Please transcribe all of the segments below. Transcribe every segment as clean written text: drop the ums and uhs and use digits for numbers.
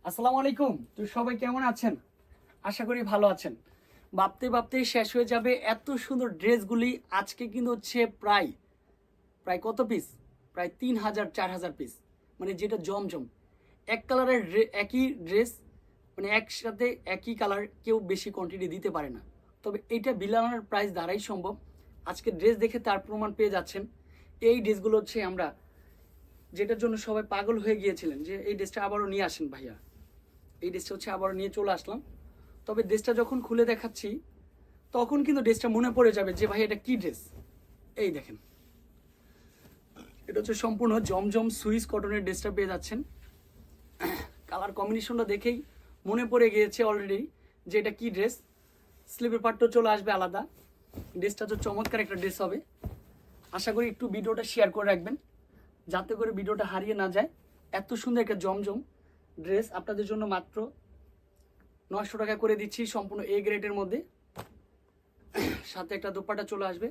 আসসালামু আলাইকুম। তো সবাই কেমন আছেন? আশা করি ভালো আছেন। ভাবতে ভাবতে শেষ হয়ে যাবে এত সুন্দর ড্রেসগুলি। আজকে কিন্তু হচ্ছে প্রায় প্রায় কত পিস? প্রায় 3000 4000 পিস। মানে যেটা জমজম এক কালারের একই ড্রেস, মানে একসাথে একই কালার কেউ বেশি কোয়ান্টিটি দিতে পারে না। তবে এইটা বিলানোর প্রাইস দ্বারাই সম্ভব। আজকে ড্রেস দেখে তার প্রমাণ পেয়ে যাচ্ছেন। এই ড্রেসগুলো হচ্ছে আমরা যেটার জন্য সবাই পাগল হয়ে গিয়েছিলেন যে এই ড্রেসটা আবারও নিয়ে আসেন ভাইয়া। এই ড্রেসটা হচ্ছে আবার নিয়ে চলে আসলাম। তবে ড্রেসটা যখন খুলে দেখাচ্ছি তখন কিন্তু ড্রেসটা মনে পড়ে যাবে যে ভাই এটা কি ড্রেস। এই দেখেন, এটা হচ্ছে সম্পূর্ণ জমজম সুইস কটনের ড্রেসটা পেয়ে যাচ্ছেন। কালার কম্বিনেশনটা দেখেই মনে পড়ে গিয়েছে অলরেডি যে এটা কি ড্রেস। স্লিপের পার্টটা চলে আসবে আলাদা। ড্রেসটা তো চমৎকার একটা ড্রেস হবে। আশা করি একটু ভিডিওটা শেয়ার করে রাখবেন যাতে করে ভিডিওটা হারিয়ে না যায়। এত সুন্দর একটা জমজম ড্রেস আপনাদের জন্য মাত্র 900 টাকা করে দিচ্ছি, সম্পূর্ণ এ গ্রেডের মধ্যে। সাথে একটা দোপাট্টা চলে আসবে।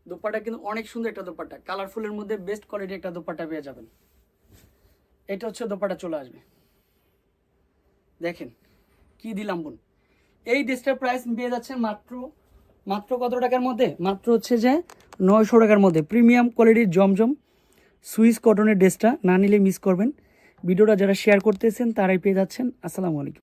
দোপাট্টা কিন্তু অনেক সুন্দর একটা দোপাট্টা, কালারফুলের মধ্যে বেস্ট কোয়ালিটি একটা দোপাট্টা পেয়ে যাবেন। এটা হচ্ছে দোপাট্টা চলে আসবে। দেখেন কি দিলাম বোন। এই ড্রেসটার প্রাইস পেয়ে যাচ্ছেন মাত্র মাত্র কত টাকার মধ্যে? মাত্র হচ্ছে যে 900 টাকার মধ্যে। প্রিমিয়াম কোয়ালিটির জমজম সুইস কটনের ড্রেসটা না নিলে মিস করবেন। ভিডিওটা যারা শেয়ার করতেছেন তারাই পেয়ে যাচ্ছেন। আসসালামু আলাইকুম।